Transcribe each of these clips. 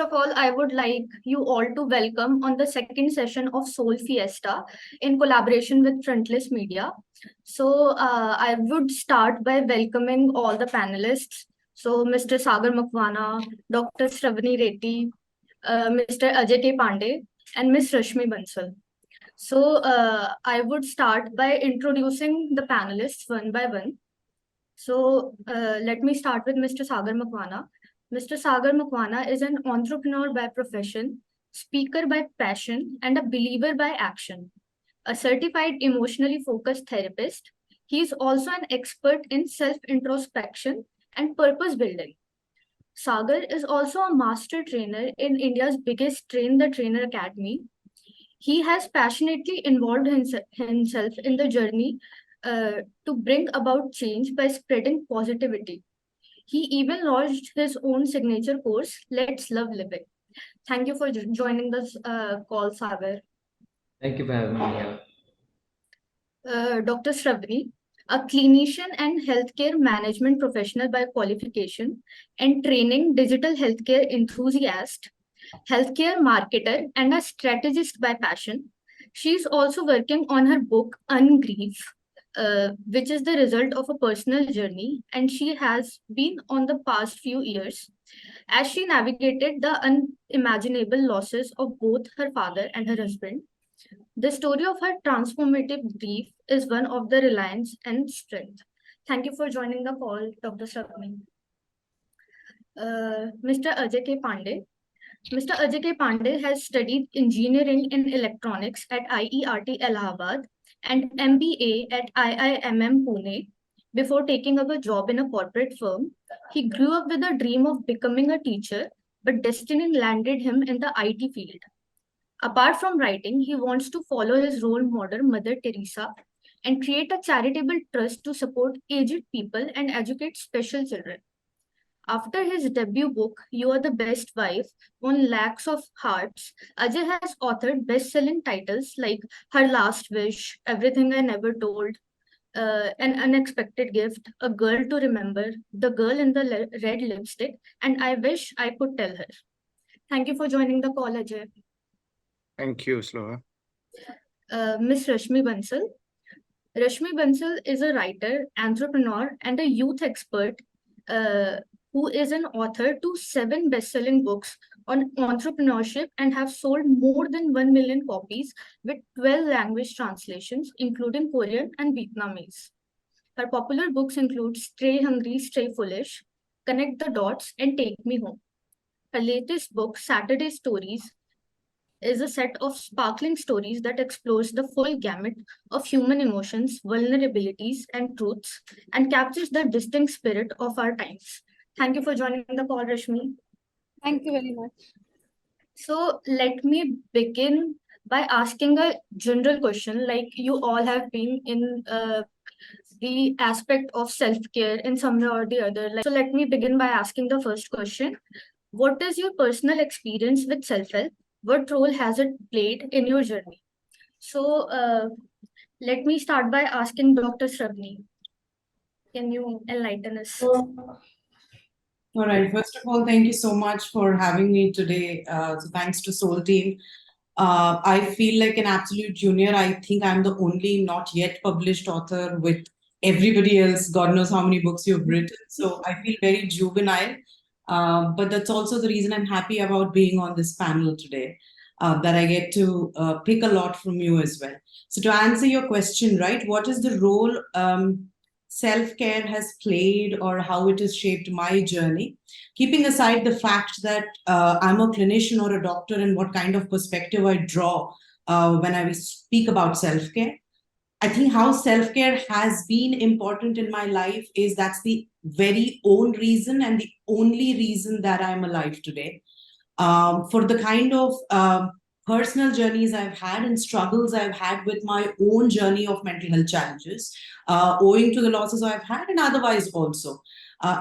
of all, I would like you all to welcome on the second session of Solh Fiesta in collaboration with Frontless Media. I would start by welcoming all the panelists. So, Mr. Sagar Makwana, Dr. Sravani Reddy, Mr. Ajay K. Pandey, and Ms. Rashmi Bansal. I would start by introducing the panelists one by one. Let me start with Mr. Sagar Makwana. Mr. Sagar Makwana is an entrepreneur by profession, speaker by passion, and a believer by action. A certified emotionally focused therapist, he is also an expert in self-introspection and purpose building. Sagar is also a master trainer in India's biggest Train the Trainer Academy. He has passionately involved himself in the journey to bring about change by spreading positivity. He even launched his own signature course, Let's Love Living. Thank you for joining this call, Sagar. Thank you for having me here. Dr. Sravani, a clinician and healthcare management professional by qualification and training digital healthcare enthusiast, healthcare marketer, and a strategist by passion. She's also working on her book, Ungrief, which is the result of a personal journey, and she has been on the past few years as she navigated the unimaginable losses of both her father and her husband. The story of her transformative grief is one of the reliance and strength. Thank you for joining the call, Dr. Sravani. Mr. Ajay K. Pandey. Mr. Ajay K. Pandey has studied engineering in electronics at IERT Allahabad and MBA at IIMM Pune before taking up a job in a corporate firm. He grew up with a dream of becoming a teacher, but destiny landed him in the IT field. Apart from writing, he wants to follow his role model, Mother Teresa, and create a charitable trust to support aged people and educate special children. After his debut book, You Are the Best Wife, won lakhs of hearts, Ajay has authored best-selling titles like Her Last Wish, Everything I Never Told, An Unexpected Gift, A Girl to Remember, The Girl in the Red Lipstick, and I Wish I Could Tell Her. Thank you for joining the call, Ajay. Thank you, Sloha. Ms. Rashmi Bansal. Rashmi Bansal is a writer, entrepreneur, and a youth expert who is an author to 7 best-selling books on entrepreneurship and have sold more than 1 million copies with 12 language translations, including Korean and Vietnamese. Her popular books include Stray Hungry, Stray Foolish, Connect the Dots, and Take Me Home. Her latest book, Saturday Stories, is a set of sparkling stories that explores the full gamut of human emotions, vulnerabilities, and truths, and captures the distinct spirit of our times. Thank you for joining the call, Rashmi. Thank you very much. So let me begin by asking a general question. Like, you all have been in the aspect of self-care in some way or the other. So let me begin by asking the first question. What is your personal experience with self-help? What role has it played in your journey? So let me start by asking Dr. Sravani. Can you enlighten us? All right. First of all, thank you so much for having me today. So thanks to Soul Team. I feel like an absolute junior. I think I'm the only not yet published author with everybody else. God knows how many books you've written. So I feel very juvenile. But that's also the reason I'm happy about being on this panel today, that I get to pick a lot from you as well. So to answer your question, right, what is the role self-care has played or how it has shaped my journey, keeping aside the fact that I'm a clinician or a doctor and what kind of perspective I draw when I speak about self-care. I think how self-care has been important in my life is that's the very own reason and the only reason that I'm alive today. For the kind of personal journeys I've had and struggles I've had with my own journey of mental health challenges, owing to the losses I've had and otherwise also.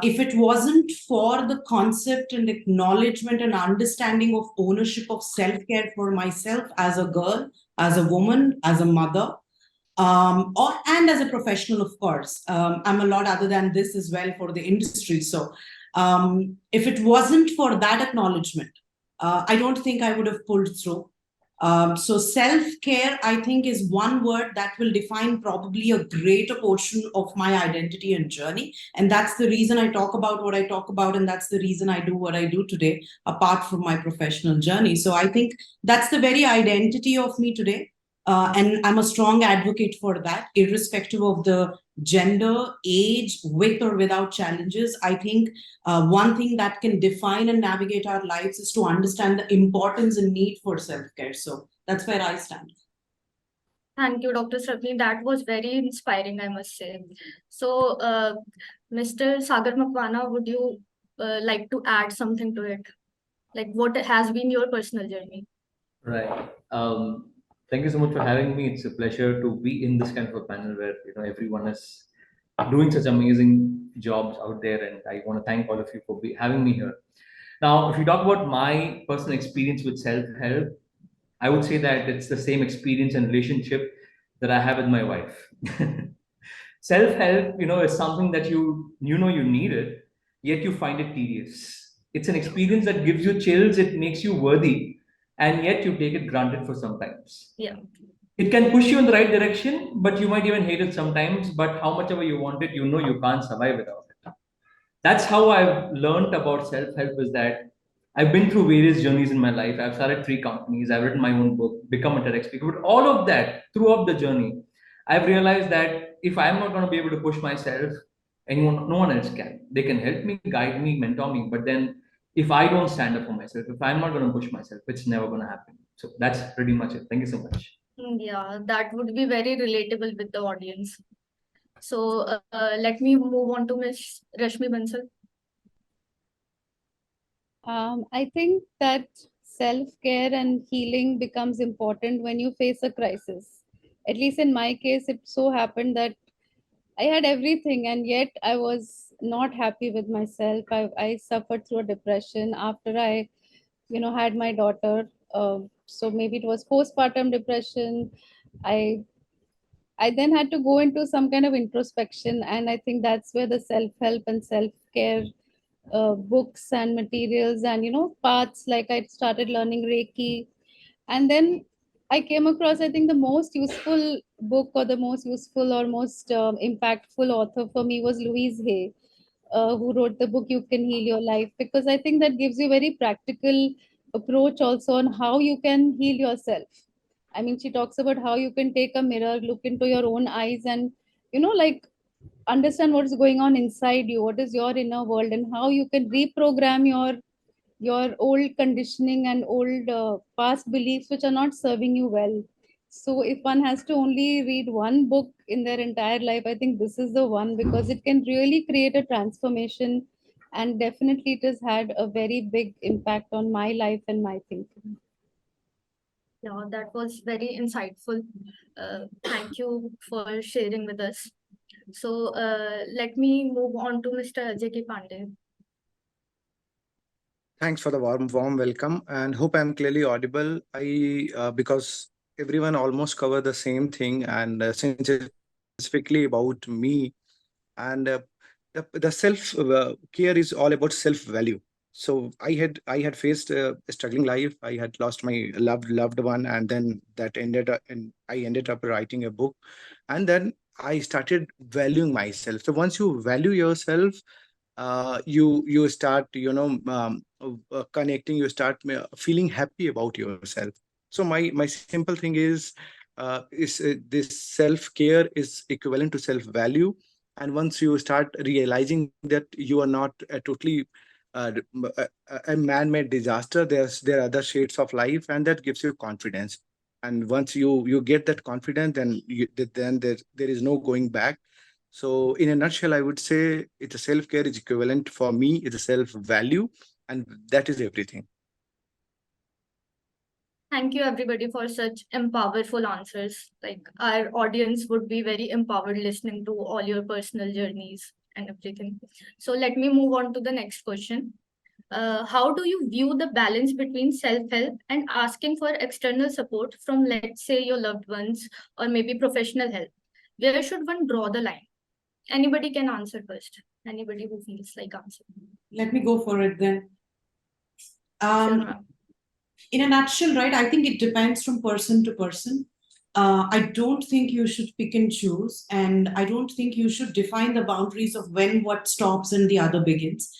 If it wasn't for the concept and acknowledgement and understanding of ownership of self-care for myself as a girl, as a woman, as a mother, and as a professional, of course. I'm a lot other than this as well for the industry. So if it wasn't for that acknowledgement, I don't think I would have pulled through. So self-care, I think, is one word that will define probably a greater portion of my identity and journey. And that's the reason I talk about what I talk about. And that's the reason I do what I do today, apart from my professional journey. So I think that's the very identity of me today. And I'm a strong advocate for that, irrespective of the gender, age, with or without challenges. I think one thing that can define and navigate our lives is to understand the importance and need for self-care. So that's where I stand. Thank you, Dr. Sravani. That was very inspiring, I must say. So, Mr. Sagar Makwana, would you like to add something to it? Like, what has been your personal journey? Right. Thank you so much for having me. It's a pleasure to be in this kind of a panel where everyone is doing such amazing jobs out there, and I want to thank all of you for having me here. Now, if you talk about my personal experience with self-help, I would say that it's the same experience and relationship that I have with my wife. Self-help, is something that you need it, yet you find it tedious. It's an experience that gives you chills, it makes you worthy, and yet you take it granted for sometimes. Yeah. It can push you in the right direction, but you might even hate it sometimes. But how much ever you want it, you can't survive without it. That's how I've learned about self-help, is that I've been through various journeys in my life. I've started 3 companies, I've written my own book, become a TEDx speaker. But all of that, throughout the journey, I've realized that if I'm not going to be able to push myself, no one else can. They can help me, guide me, mentor me. But then if I don't stand up for myself, if I'm not going to push myself, it's never going to happen. So that's pretty much it. Thank you so much. Yeah, that would be very relatable with the audience. So let me move on to Ms. Rashmi Bansal. I think that self-care and healing becomes important when you face a crisis. At least in my case, it so happened that I had everything and yet I was not happy with myself. I suffered through a depression after I, had my daughter. So maybe it was postpartum depression. I I then had to go into some kind of introspection, and I think that's where the self-help and self-care books and materials and paths, like I started learning Reiki, and then I came across, I think, the most useful book, or the most useful or most impactful author for me was Louise Hay, who wrote the book You Can Heal Your Life, because I think that gives you very practical approach also on how you can heal yourself. I mean, she talks about how you can take a mirror, look into your own eyes, and like understand what is going on inside you, what is your inner world, and how you can reprogram your old conditioning and old past beliefs which are not serving you well. So if one has to only read one book in their entire life, I think this is the one, because it can really create a transformation, and definitely it has had a very big impact on my life and my thinking. Yeah, that was very insightful. Thank you for sharing with us. So let me move on to Mr. Ajay K. Pandey. Thanks for the warm welcome, and hope I'm clearly audible. Because everyone almost covered the same thing, and since it's specifically about me, and the self care is all about self value. So I had faced a struggling life. I had lost my loved one, and then that ended up, and I ended up writing a book, and then I started valuing myself. So once you value yourself, you start connecting, you start feeling happy about yourself. So my simple thing is this self care is equivalent to self value. And once you start realizing that you are not a totally a man-made disaster, there are other shades of life, and that gives you confidence. And once you get that confidence, then there is no going back. So, in a nutshell, I would say it's a self-care is equivalent for me, it's a self-value, and that is everything. Thank you, everybody, for such empowerful answers. Like, our audience would be very empowered listening to all your personal journeys and everything. So let me move on to the next question. How do you view the balance between self-help and asking for external support from, let's say, your loved ones or maybe professional help? Where should one draw the line? Anybody can answer first. Anybody who feels like answering. Let me go for it then. Sure, ma'am. In a nutshell, right, I think it depends from person to person. I don't think you should pick and choose, and I don't think you should define the boundaries of when what stops and the other begins.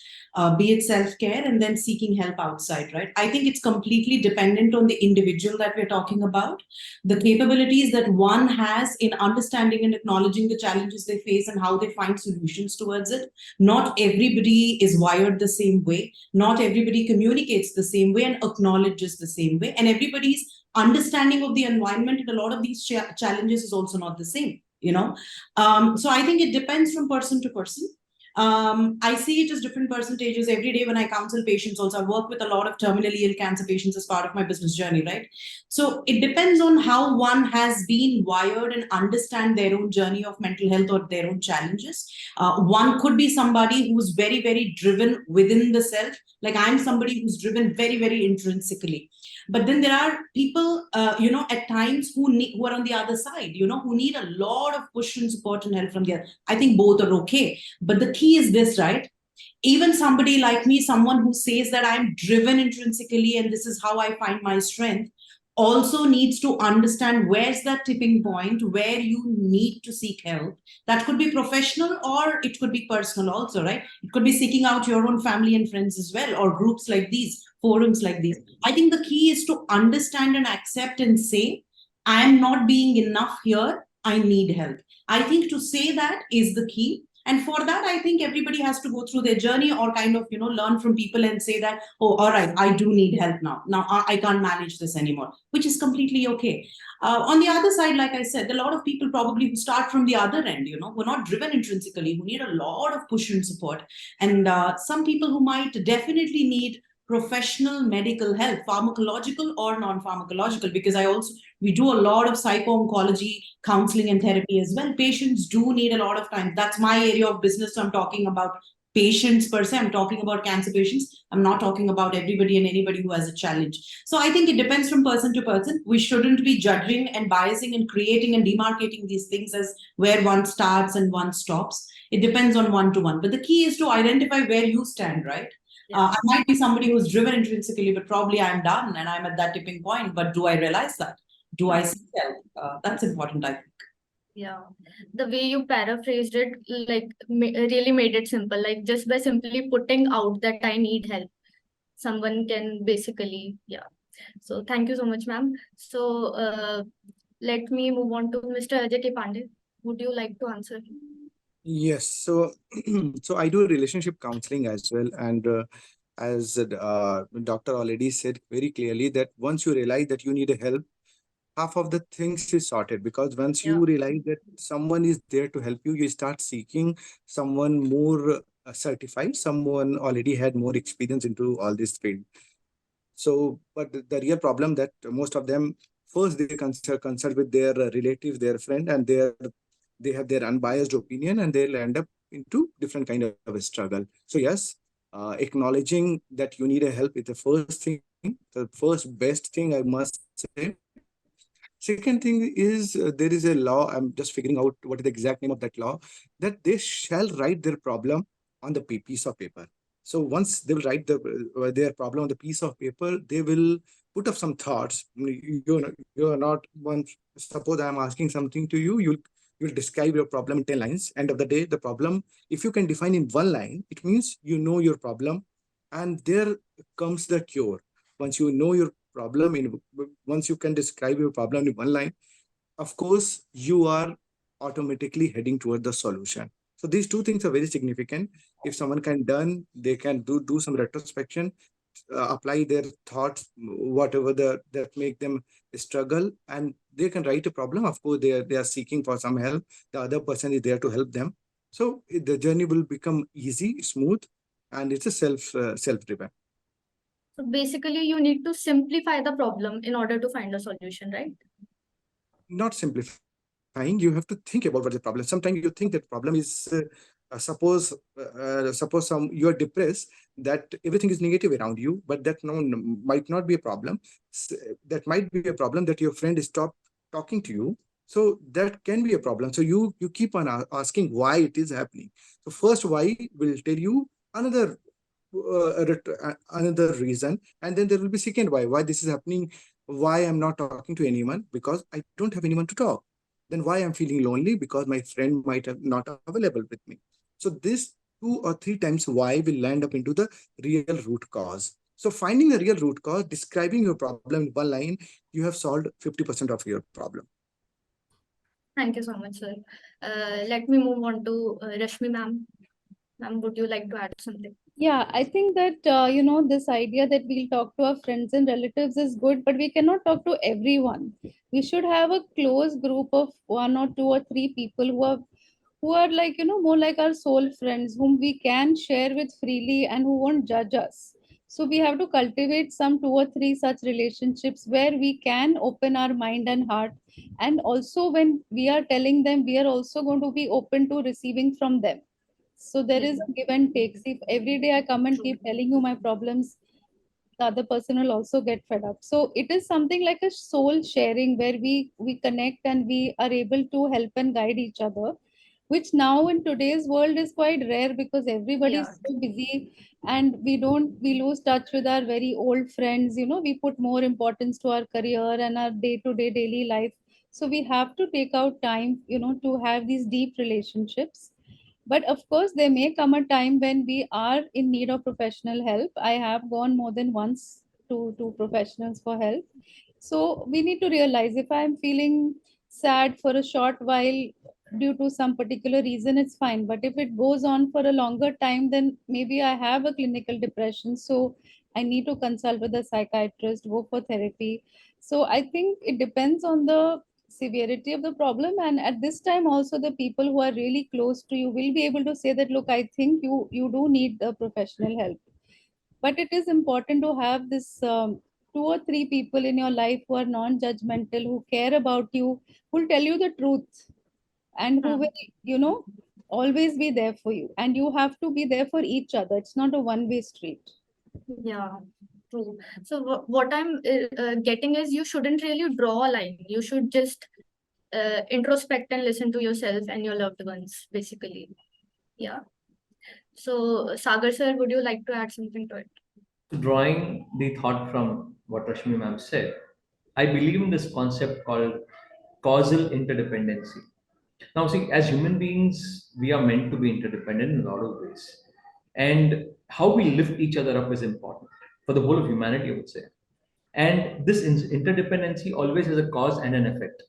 Be it self-care and then seeking help outside, right? I think it's completely dependent on the individual that we're talking about, the capabilities that one has in understanding and acknowledging the challenges they face and how they find solutions towards it. Not everybody is wired the same way. Not everybody communicates the same way and acknowledges the same way. And everybody's understanding of the environment and a lot of these challenges is also not the same, you know. So I think it depends from person to person. I see it as different percentages every day when I counsel patients. Also, I work with a lot of terminally ill cancer patients as part of my business journey, right? So it depends on how one has been wired and understand their own journey of mental health or their own challenges. One could be somebody who's very, very driven within the self. Like I'm somebody who's driven very, very intrinsically. But then there are people, at times who are on the other side, who need a lot of push and support and help from the other. I think both are okay. But the key is this, right? Even somebody like me, someone who says that I'm driven intrinsically and this is how I find my strength, also needs to understand where's that tipping point where you need to seek help. That could be professional or it could be personal also, right? It could be seeking out your own family and friends as well, or groups like these, forums like these. I think the key is to understand and accept and say, I am not being enough here, I need help. I think to say that is the key. And for that, I think everybody has to go through their journey or kind of, learn from people and say that, oh, all right, I do need help now. Now I can't manage this anymore, which is completely okay. On the other side, like I said, a lot of people probably who start from the other end, who are not driven intrinsically, who need a lot of push and support. And some people who might definitely need professional medical help, pharmacological or non-pharmacological, because we do a lot of psycho-oncology counseling and therapy as well. Patients do need a lot of time. That's my area of business. So I'm talking about patients per se. I'm talking about cancer patients. I'm not talking about everybody and anybody who has a challenge. So I think it depends from person to person. We shouldn't be judging and biasing and creating and demarcating these things as where one starts and one stops. It depends on one to one. But the key is to identify where you stand, right? I might be somebody who's driven intrinsically, but probably I'm done and I'm at that tipping point. But do I realize that? Do I see help? That's important, I think. Yeah, the way you paraphrased it, like really made it simple. Like just by simply putting out that I need help, someone can basically, yeah. So thank you so much, ma'am. So let me move on to Mr. Ajay K. Pandey. Would you like to answer? Yes. So, so I do relationship counseling as well, and as doctor already said very clearly that once you realize that you need help, half of the things is sorted, because once you realize that someone is there to help you, you start seeking someone more certified, someone already had more experience into all this field. So, but the real problem that most of them first they consult with their relative, their friend, and they have their unbiased opinion, and they'll end up into different kind of a struggle. So yes, acknowledging that you need a help is the first thing, the first best thing I must say. Second thing is there is a law. I'm just figuring out what is the exact name of that law, that they shall write their problem on the piece of paper. So once they will write their problem on the piece of paper, they will put up some thoughts. You are not one. Suppose I am asking something to you, you'll describe your problem in 10 lines. End of the day, the problem, if you can define in one line, it means you know your problem, and there comes the cure. Once you know your problem once you can describe your problem in one line, of course you are automatically heading toward the solution. So these two things are very significant. If someone can done, they can do some retrospection, apply their thoughts, whatever that make them struggle, and they can write a problem. Of course they are seeking for some help, the other person is there to help them. So the journey will become easy, smooth, and it's a self-driven. So basically, you need to simplify the problem in order to find a solution, right? Not simplifying, you have to think about what the problem. Sometimes you think that problem is suppose you are depressed, that everything is negative around you, but that might not be a problem. That might be a problem that your friend stopped talking to you. So that can be a problem. So you keep on asking why it is happening. So first why will tell you another another reason, and then there will be second why this is happening, why I'm not talking to anyone, because I don't have anyone to talk. Then why I'm feeling lonely, because my friend might have not available with me. So this 2 or 3 times why will land up into the real root cause. So finding the real root cause, describing your problem in one line, you have solved 50% of your problem. Thank you so much, sir. Let me move on to Rashmi ma'am. Ma'am, would you like to add something? Yeah, I think that, this idea that we'll talk to our friends and relatives is good, but we cannot talk to everyone. We should have a close group of 1 or 2 or 3 people who are like, more like our soul friends, whom we can share with freely and who won't judge us. So we have to cultivate some 2 or 3 such relationships where we can open our mind and heart. And also, when we are telling them, we are also going to be open to receiving from them. So there is a give and take. See, if every day I come and True. keep telling you my problems, the other person will also get fed up. So it is something like a soul sharing where we connect and we are able to help and guide each other, which now in today's world is quite rare because everybody is Yeah. so busy, and we lose touch with our very old friends. We put more importance to our career and our day-to-day daily life. So we have to take out time, to have these deep relationships. But of course, there may come a time when we are in need of professional help. I have gone more than once to professionals for help. So we need to realize if I'm feeling sad for a short while due to some particular reason, it's fine. But if it goes on for a longer time, then maybe I have a clinical depression. So I need to consult with a psychiatrist, go for therapy. So I think it depends on the severity of the problem, and at this time also the people who are really close to you will be able to say that, look, I think you do need the professional help. But it is important to have this 2 or 3 people in your life who are non-judgmental, who care about you, who will tell you the truth, and who Hmm. will, always be there for you. And you have to be there for each other. It's not a one-way street. Yeah, true. So what I'm getting is you shouldn't really draw a line. You should just introspect and listen to yourself and your loved ones, basically. Yeah. So Sagar sir, would you like to add something to it? So drawing the thought from what Rashmi ma'am said, I believe in this concept called causal interdependency. Now, see, as human beings, we are meant to be interdependent in a lot of ways. And how we lift each other up is important for the whole of humanity, I would say. And this interdependency always has a cause and an effect.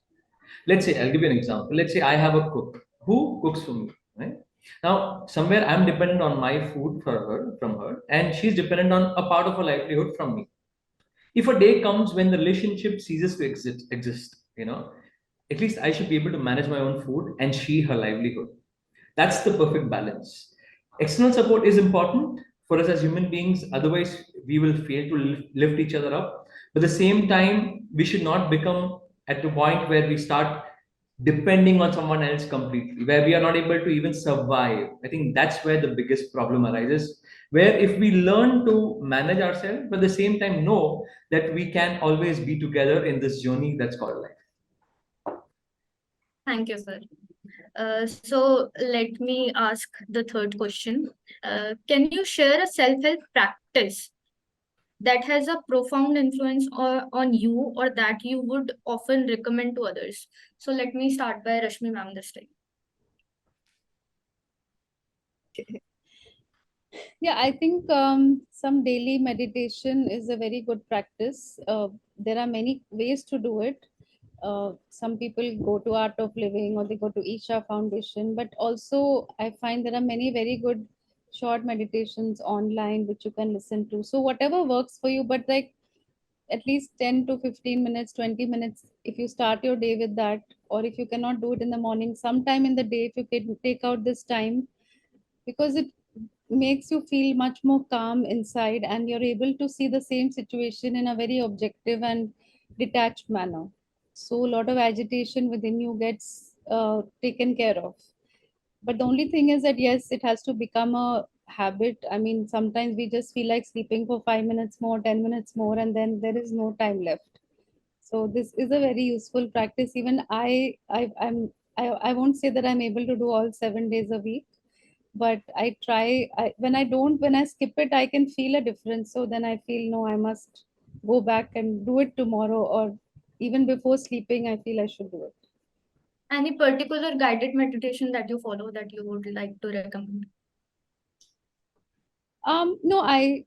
Let's say, I'll give you an example. Let's say I have a cook who cooks for me, right? Now, somewhere I'm dependent on my food for her, from her, and she's dependent on a part of her livelihood from me. If a day comes when the relationship ceases to exist, at least I should be able to manage my own food and she her livelihood. That's the perfect balance. External support is important for us as human beings, otherwise we will fail to lift each other up. But at the same time, we should not become at the point where we start depending on someone else completely, where we are not able to even survive. I think that's where the biggest problem arises. Where if we learn to manage ourselves, but at the same time know that we can always be together in this journey that's called life. Thank you, sir. So let me ask the third question. Can you share a self-help practice that has a profound influence on you or that you would often recommend to others? So let me start by Rashmi ma'am this time. Yeah, I think some daily meditation is a very good practice. There are many ways to do it. Some people go to Art of Living or they go to Isha Foundation, but also I find there are many very good short meditations online which you can listen to. So whatever works for you, but like at least 10 to 15 minutes, 20 minutes, if you start your day with that, or if you cannot do it in the morning, sometime in the day, if you can take out this time, because it makes you feel much more calm inside and you're able to see the same situation in a very objective and detached manner. So a lot of agitation within you gets taken care of. But the only thing is that yes, it has to become a habit. I mean, sometimes we just feel like sleeping for 5 minutes more, 10 minutes more, and then there is no time left. So this is a very useful practice. Even I won't say that I'm able to do all 7 days a week, But I try, when I skip it, I can feel a difference. So then I feel, no, I must go back and do it tomorrow, or even before sleeping, I feel I should do it. Any particular guided meditation that you follow that you would like to recommend? No, I'm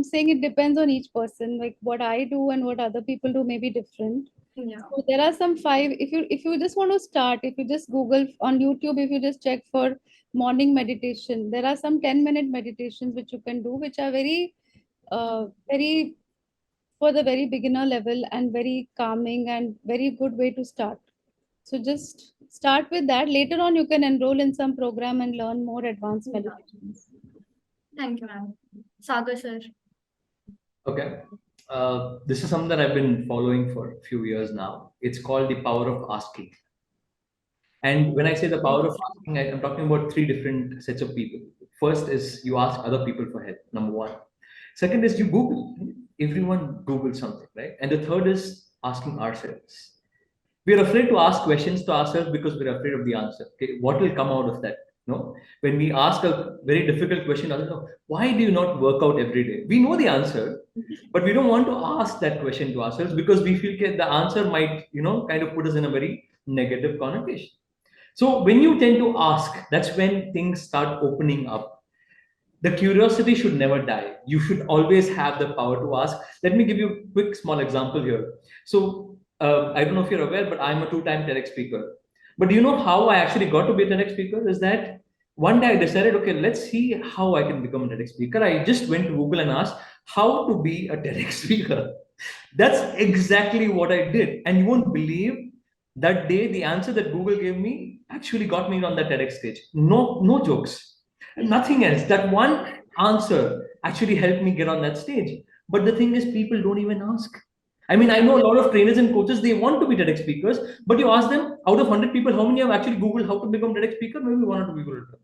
saying it depends on each person. Like what I do and what other people do may be different. Yeah. So there are some five. If you just want to start, if you just Google on YouTube, if you just check for morning meditation, there are some 10-minute meditations which you can do, which are very for the very beginner level and very calming and very good way to start. So just start with that. Later on, you can enroll in some program and learn more advanced Yeah. meditations. Thank you, ma'am. Sagar sir. Okay. This is something that I've been following for a few years now. It's called the power of asking. And when I say the power of asking, I'm talking about three different sets of people. First is you ask other people for help, number one. Second is you Google. Everyone Googles something, right? And the third is asking ourselves. We're afraid to ask questions to ourselves because we're afraid of the answer. Okay, what will come out of that? No, when we ask a very difficult question, why do you not work out every day? We know the answer, but we don't want to ask that question to ourselves because we feel that the answer might, kind of put us in a very negative connotation. So when you tend to ask, that's when things start opening up. The curiosity should never die. You should always have the power to ask. Let me give you a quick small example here. So I don't know if you're aware, but I'm a two-time TEDx speaker. But do you know how I actually got to be a TEDx speaker? Is that one day I decided, okay, let's see how I can become a TEDx speaker. I just went to Google and asked how to be a TEDx speaker. That's exactly what I did. And you won't believe that day the answer that Google gave me actually got me on that TEDx stage. No jokes, nothing else. That one answer actually helped me get on that stage. But the thing is, people don't even ask. I mean, I know a lot of trainers and coaches, they want to be TEDx speakers, but you ask them, out of 100 people, how many have actually Googled how to become TEDx speaker? Maybe one or two people will come.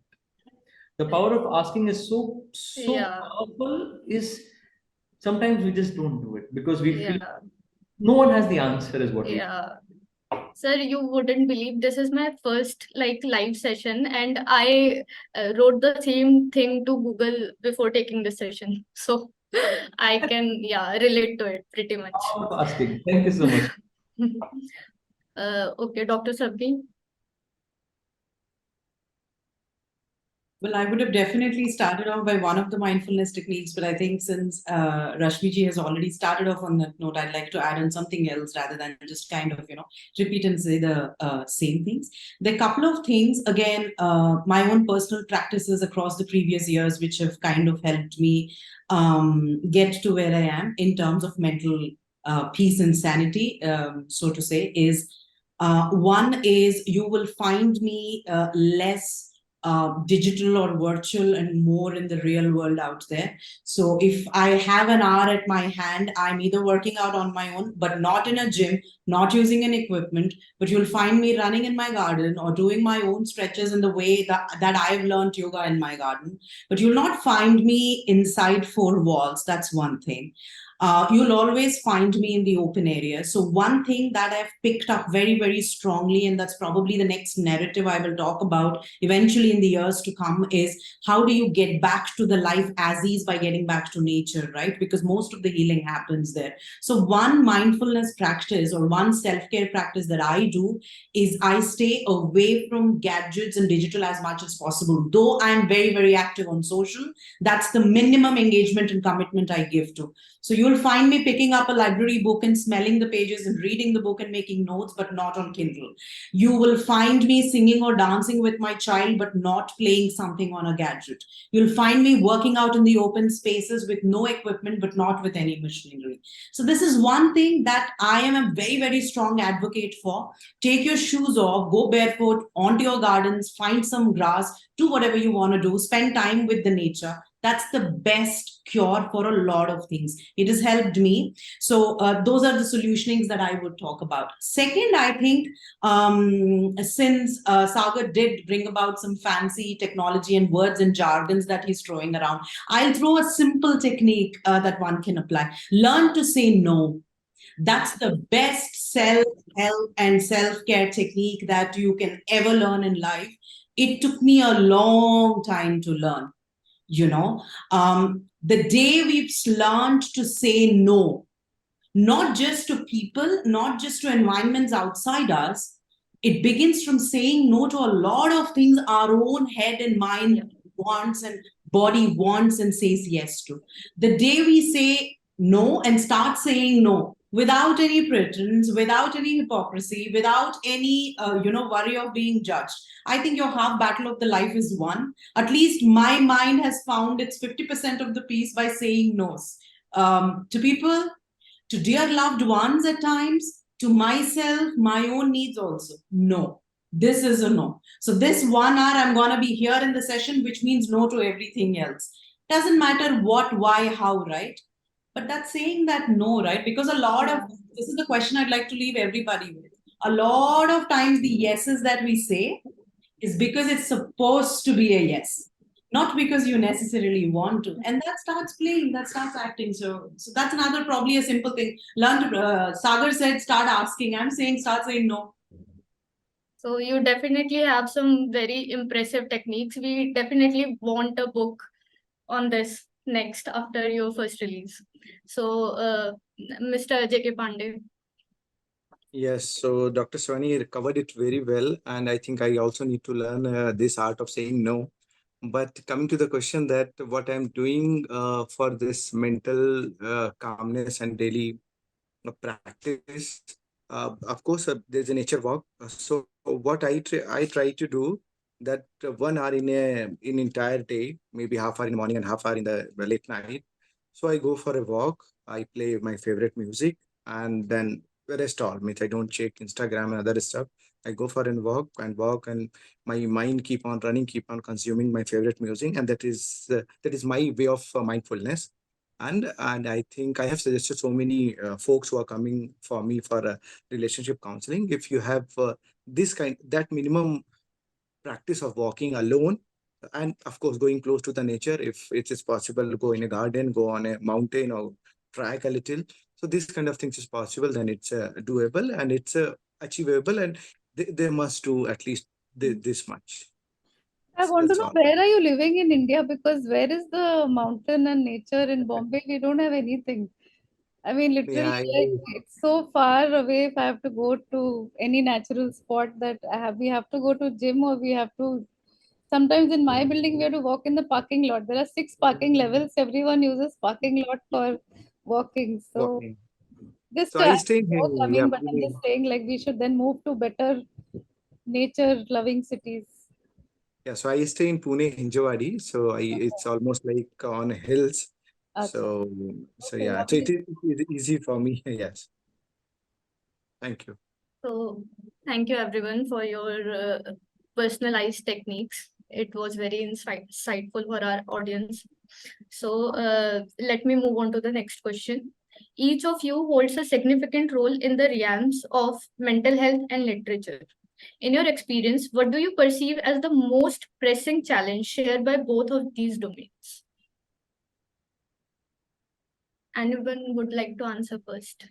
The power of asking is so Yeah. powerful, is sometimes we just don't do it because we feel Yeah. no one has the answer, is what we feel. Yeah. Sir, you wouldn't believe this is my first live session, and I wrote the same thing to Google before taking this session. So I can relate to it pretty much. Power of asking. Thank you so much. Okay, Dr. Sabri. Well, I would have definitely started off by one of the mindfulness techniques, but I think since Rashmi ji has already started off on that note, I'd like to add on something else rather than just kind of, repeat and say the same things. There are a couple of things, again, my own personal practices across the previous years, which have kind of helped me get to where I am in terms of mental peace and sanity, so to say, is one is you will find me less digital or virtual and more in the real world out there. So if I have an hour at my hand, I'm either working out on my own, but not in a gym, not using an equipment, but you'll find me running in my garden or doing my own stretches in the way that I've learned yoga in my garden. But you'll not find me inside four walls. That's one thing. You'll always find me in the open area. So one thing that I've picked up very, very strongly, and that's probably the next narrative I will talk about eventually in the years to come, is how do you get back to the life as is by getting back to nature, right? Because most of the healing happens there. So one mindfulness practice or one self-care practice that I do is I stay away from gadgets and digital as much as possible. Though I'm very, very active on social, that's the minimum engagement and commitment I give to. So you'll find me picking up a library book and smelling the pages and reading the book and making notes, but not on Kindle. You will find me singing or dancing with my child, but not playing something on a gadget. You'll find me working out in the open spaces with no equipment, but not with any machinery. So this is one thing that I am a very, very strong advocate for. Take your shoes off, go barefoot onto your gardens, find some grass, do whatever you want to do, spend time with the nature. That's the best cure for a lot of things. It has helped me. So those are the solutionings that I would talk about. Second, I think since Sagar did bring about some fancy technology and words and jargons that he's throwing around, I'll throw a simple technique that one can apply. Learn to say no. That's the best self-help and self-care technique that you can ever learn in life. It took me a long time to learn. The day we've learned to say no, not just to people, not just to environments outside us, it begins from saying no to a lot of things our own head and mind wants and body wants and says yes to. The day we say no and start saying no without any pretense, without any hypocrisy, without any worry of being judged, I think your half battle of the life is won. At least my mind has found its 50% of the peace by saying no's to people, to dear loved ones at times, to myself, my own needs also. No, this is a no. So this 1 hour I'm going to be here in the session, which means no to everything else. Doesn't matter what, why, how, right? But that's saying that no, right? Because a lot of, this is the question I'd like to leave everybody with. A lot of times the yeses that we say is because it's supposed to be a yes, not because you necessarily want to. And that starts playing, that starts acting. So that's another probably a simple thing. Learn to, Sagar said, start asking. I'm saying, start saying no. So you definitely have some very impressive techniques. We definitely want a book on this next after your first release. So, Mr. Ajay K. Pandey. Yes, so Dr. Sravani covered it very well, and I think I also need to learn this art of saying no. But coming to the question that what I'm doing for this mental calmness and daily practice, of course, there's a nature walk. So what I try to do that 1 hour in entire day, maybe half hour in the morning and half hour in the late night. So I go for a walk. I play my favorite music, and then the rest all means I don't check Instagram and other stuff. I go for a walk, and my mind keep on running, keep on consuming my favorite music, and that is my way of mindfulness. And I think I have suggested so many folks who are coming for me for relationship counseling. If you have that minimum practice of walking alone, and of course going close to the nature, if it is possible, go in a garden, go on a mountain, or track a little. So this kind of things is possible, then it's doable, and it's achievable, and they must do at least this much. I want to That's know, all. where are you living in India? Because where is the mountain and nature in Bombay? We don't have anything. I mean, literally, Yeah, like, it's so far away. If I have to go to any natural spot that we have to go to gym, or we have to. Sometimes in my building, we have to walk in the parking lot. There are 6 parking levels. Everyone uses parking lot for walking. So walking. just So I stay in no yeah, coming, but I'm Pune. just saying, like, we should then move to better nature-loving cities. Yeah, so I stay in Pune, Hinjawadi. So it's almost like on hills. Acha. So Okay, yeah, so lovely. it is easy for me. Yes, thank you. So, thank you everyone for your personalized techniques. It was very insightful for our audience. So, let me move on to the next question. Each of you holds a significant role in the realms of mental health and literature. In your experience, what do you perceive as the most pressing challenge shared by both of these domains? Anyone would like to answer first?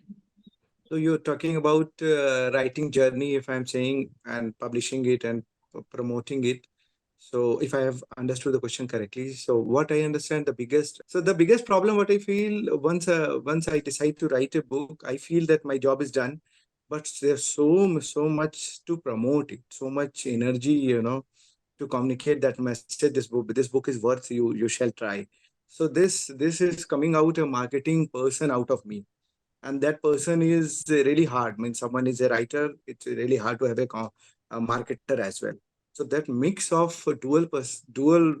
So you're talking about writing journey, if I'm saying, and publishing it and promoting it. So if I have understood the question correctly, so what I understand the biggest problem what I feel once I decide to write a book, I feel that my job is done, but there's so much to promote it, so much energy, to communicate that message. This book is worth you shall try. So this is coming out a marketing person out of me, and that person is really hard. I mean, someone is a writer, it's really hard to have a marketer as well. So that mix of dual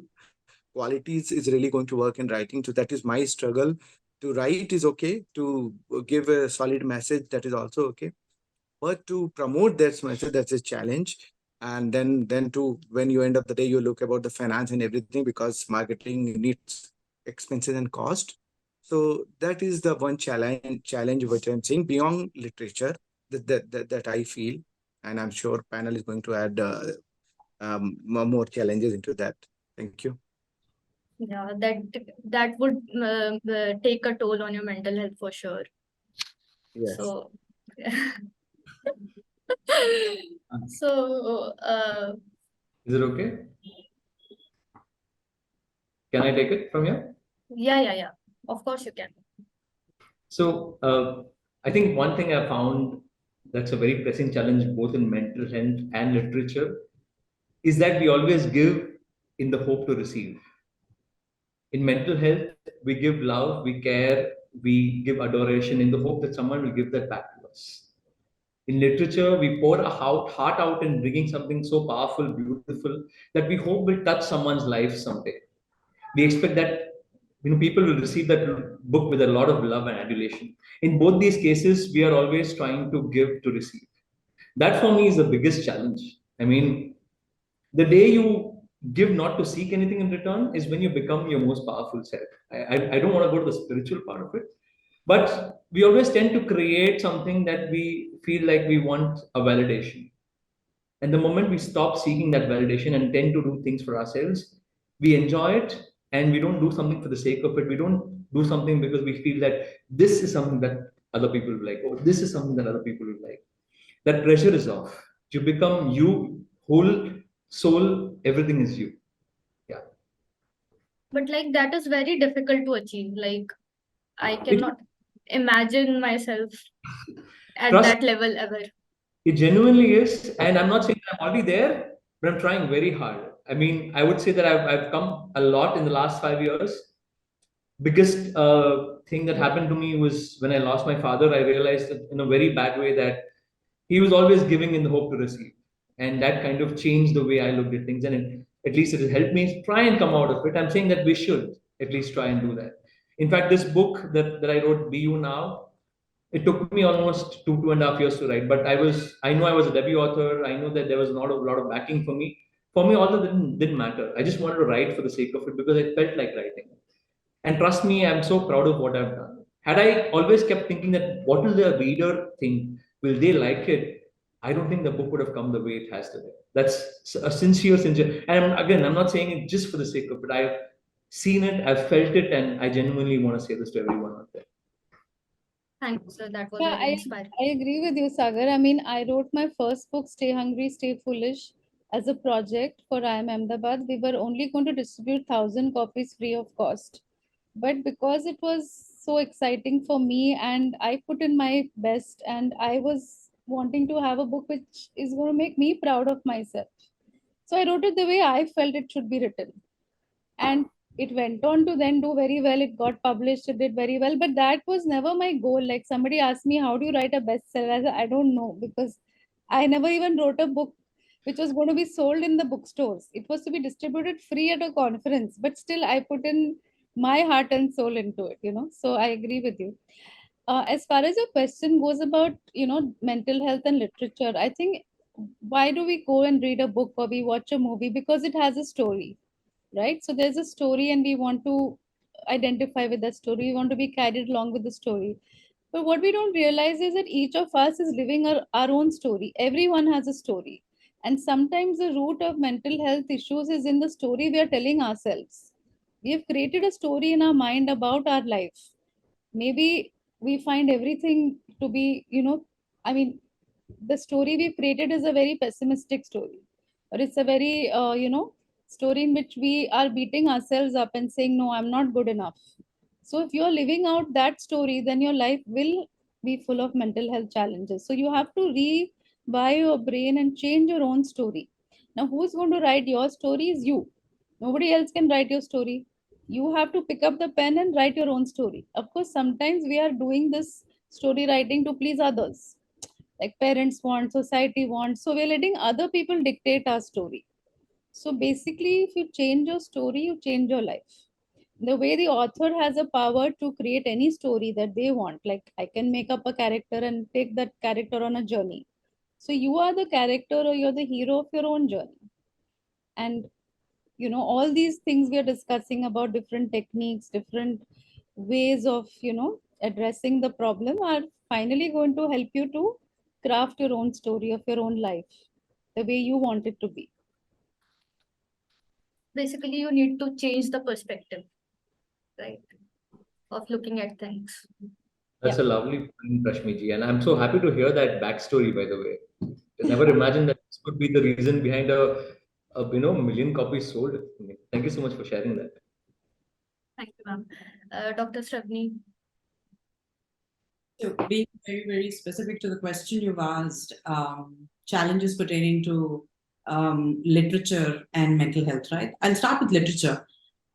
qualities is really going to work in writing. So that is my struggle. To write is okay, to give a solid message, that is also okay, but to promote that message, that's a challenge. And then to, when you end of the day, you look about the finance and everything, because marketing needs expenses and cost. So that is the one challenge which I'm saying beyond literature, that I feel. And I'm sure panel is going to add more challenges into that. Thank you. Yeah, that would take a toll on your mental health for sure. Yes. So, so Is it okay? Can I take it from here? Yeah. Of course you can. So, I think one thing I found that's a very pressing challenge both in mental health and literature is that we always give in the hope to receive. In mental health, we give love, we care, we give adoration in the hope that someone will give that back to us. In literature, we pour our heart out in bringing something so powerful, beautiful, that we hope will touch someone's life someday. We expect that people will receive that book with a lot of love and adulation. In both these cases, we are always trying to give to receive. That for me is the biggest challenge. I mean, the day you give not to seek anything in return is when you become your most powerful self. I don't want to go to the spiritual part of it, but we always tend to create something that we feel like we want a validation. And the moment we stop seeking that validation and tend to do things for ourselves, we enjoy it and we don't do something for the sake of it. We don't do something because we feel that this is something that other people will like, or this is something that other people will like. That pressure is off. You become you, whole soul, everything is you. Yeah. But like that is very difficult to achieve. Like I It, cannot imagine myself at trust, that level ever. it genuinely is. And I'm not saying that I'm already there, but I'm trying very hard. I mean, I would say that I've come a lot in the last 5 years. Biggest thing that happened to me was when I lost my father. I realized that in a very bad way that he was always giving in the hope to receive, and that kind of changed the way I looked at things. And at least it has helped me try and come out of it. I'm saying that we should at least try and do that. In fact, this book that I wrote, Be You Now, it took me almost 2.5 years to write. But I know I was a debut author. I know that there was not a lot of backing for me. For me, all of that didn't matter. I just wanted to write for the sake of it because I felt like writing. And trust me, I'm so proud of what I've done. Had I always kept thinking that what will the reader think? Will they like it? I don't think the book would have come the way it has today. That's a sincere. And again, I'm not saying it just for the sake of it. I've seen it, I've felt it, and I genuinely want to say this to everyone out there. Thank you, sir. That was Yeah, very inspiring. I agree with you, Sagar. I mean, I wrote my first book, Stay Hungry, Stay Foolish, as a project for I Am Ahmedabad. We were only going to distribute 1,000 copies free of cost. But because it was so exciting for me and I put in my best and I was wanting to have a book which is going to make me proud of myself. So I wrote it the way I felt it should be written. And it went on to then do very well. It got published, it did very well, but that was never my goal. Like somebody asked me, how do you write a bestseller? I said, I don't know, because I never even wrote a book which was going to be sold in the bookstores. It was to be distributed free at a conference, but still I put in my heart and soul into it, you know. So I agree with you. As far as your question goes about, you know, mental health and literature, I think, why do we go and read a book or we watch a movie? Because it has a story, right? So there's a story and we want to identify with that story. We want to be carried along with the story. But what we don't realize is that each of us is living our own story. Everyone has a story. And sometimes the root of mental health issues is in the story we are telling ourselves. We have created a story in our mind about our life. Maybe we find everything to be, you know, I mean, the story we've created is a very pessimistic story, or it's a very you know, story in which we are beating ourselves up and saying, no, I'm not good enough. So if you're living out that story, then your life will be full of mental health challenges. So you have to rewire your brain and change your own story. Now who's going to write your story is you. Nobody else can write your story. You have to pick up the pen and write your own story. Of course, sometimes we are doing this story writing to please others, like parents want, society wants, so we're letting other people dictate our story. So basically, if you change your story, you change your life. The way the author has a power to create any story that they want, like I can make up a character and take that character on a journey. So you are the character or you're the hero of your own journey. And you know, all these things we are discussing about different techniques, different ways of, you know, addressing the problem are finally going to help you to craft your own story of your own life the way you want it to be. Basically, you need to change the perspective, right, of looking at things. That's a lovely point, Rashmi ji. And I'm so happy to hear that backstory, by the way. I never imagined that this could be the reason behind a million copies sold. Thank you so much for sharing that. Thank you, ma'am. Dr. Sravani. So being very, very specific to the question you've asked, challenges pertaining to literature and mental health, right? I'll start with literature.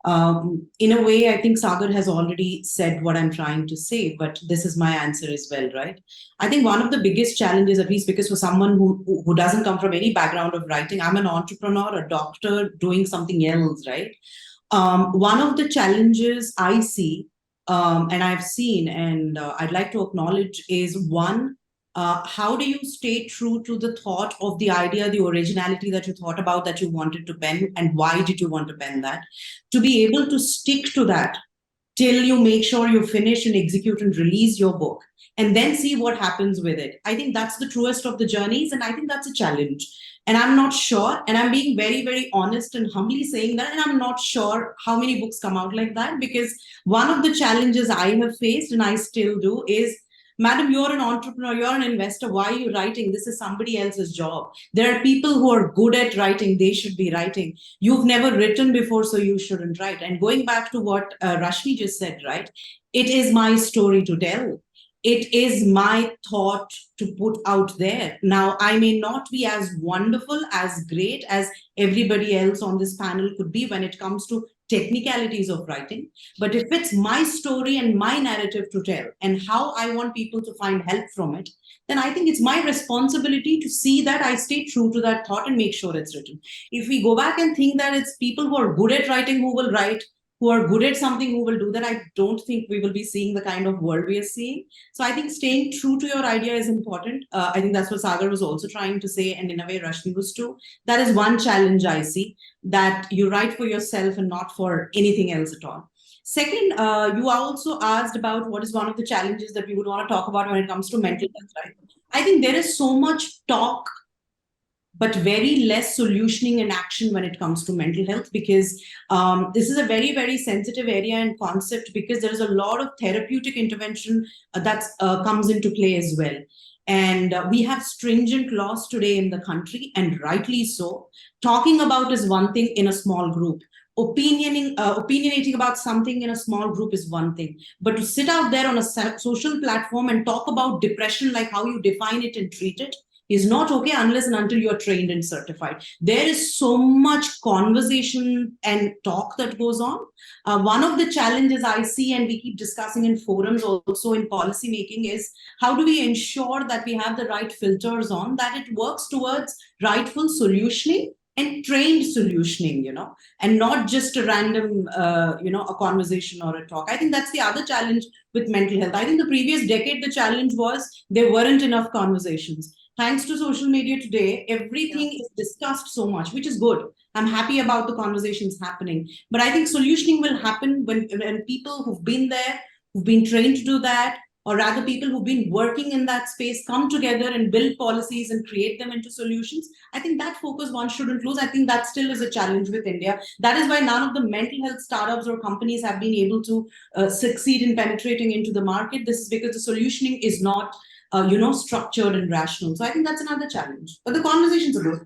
In a way, I think Sagar has already said what I'm trying to say, but this is my answer as well, right? I think one of the biggest challenges, at least because for someone who doesn't come from any background of writing, I'm an entrepreneur, a doctor doing something else, right? One of the challenges I see, and I've seen, and I'd like to acknowledge, is one, how do you stay true to the thought of the idea, the originality that you thought about that you wanted to pen, and why did you want to pen that? To be able to stick to that till you make sure you finish and execute and release your book, and then see what happens with it. I think that's the truest of the journeys, and I think that's a challenge. And I'm not sure, and I'm being very, very honest and humbly saying that, and I'm not sure how many books come out like that, because one of the challenges I have faced, and I still do, is, madam, you're an entrepreneur, you're an investor, why are you writing? This is somebody else's job. There are people who are good at writing, they should be writing. You've never written before, so you shouldn't write. And going back to what Rashmi just said, right? It is my story to tell. It is my thought to put out there. Now, I may not be as wonderful, as great as everybody else on this panel could be when it comes to technicalities of writing. But if it's my story and my narrative to tell and how I want people to find help from it, then I think it's my responsibility to see that I stay true to that thought and make sure it's written. If we go back and think that it's people who are good at writing who will write, who are good at something who will do that, I don't think we will be seeing the kind of world we are seeing. So I think staying true to your idea is important. I think that's what Sagar was also trying to say, and in a way Rashmi was too. That is one challenge I see, that you write for yourself and not for anything else at all. Second, you also asked about what is one of the challenges that we would want to talk about when it comes to mental health, right? I think there is so much talk but very less solutioning and action when it comes to mental health, because this is a very, very sensitive area and concept, because there is a lot of therapeutic intervention that comes into play as well. And we have stringent laws today in the country, and rightly so. Talking about is one thing in a small group. Opinionating about something in a small group is one thing. But to sit out there on a social platform and talk about depression like how you define it and treat it is not okay unless and until you're trained and certified. There is so much conversation and talk that goes on. One of the challenges I see, and we keep discussing in forums also in policy making, is how do we ensure that we have the right filters on, that it works towards rightful solutioning and trained solutioning, and not just a random, a conversation or a talk. I think that's the other challenge with mental health. I think the previous decade, the challenge was there weren't enough conversations. Thanks to social media today, everything is discussed so much, which is good. I'm happy about the conversations happening. But I think solutioning will happen when people who've been there, who've been trained to do that, or rather people who've been working in that space come together and build policies and create them into solutions. I think that focus one shouldn't lose. I think that still is a challenge with India. That is why none of the mental health startups or companies have been able to succeed in penetrating into the market. This is because the solutioning is not structured and rational. So I think that's another challenge. But the conversations are good.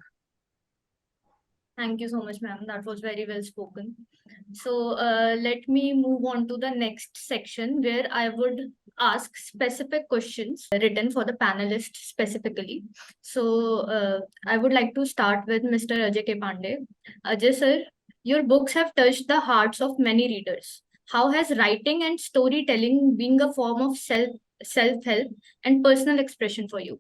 Thank you so much, ma'am. That was very well spoken. So let me move on to the next section, where I would ask specific questions written for the panelists specifically. So I would like to start with Mr. Ajay K. Pandey. Ajay sir, your books have touched the hearts of many readers. How has writing and storytelling been a form of self-help and personal expression for you?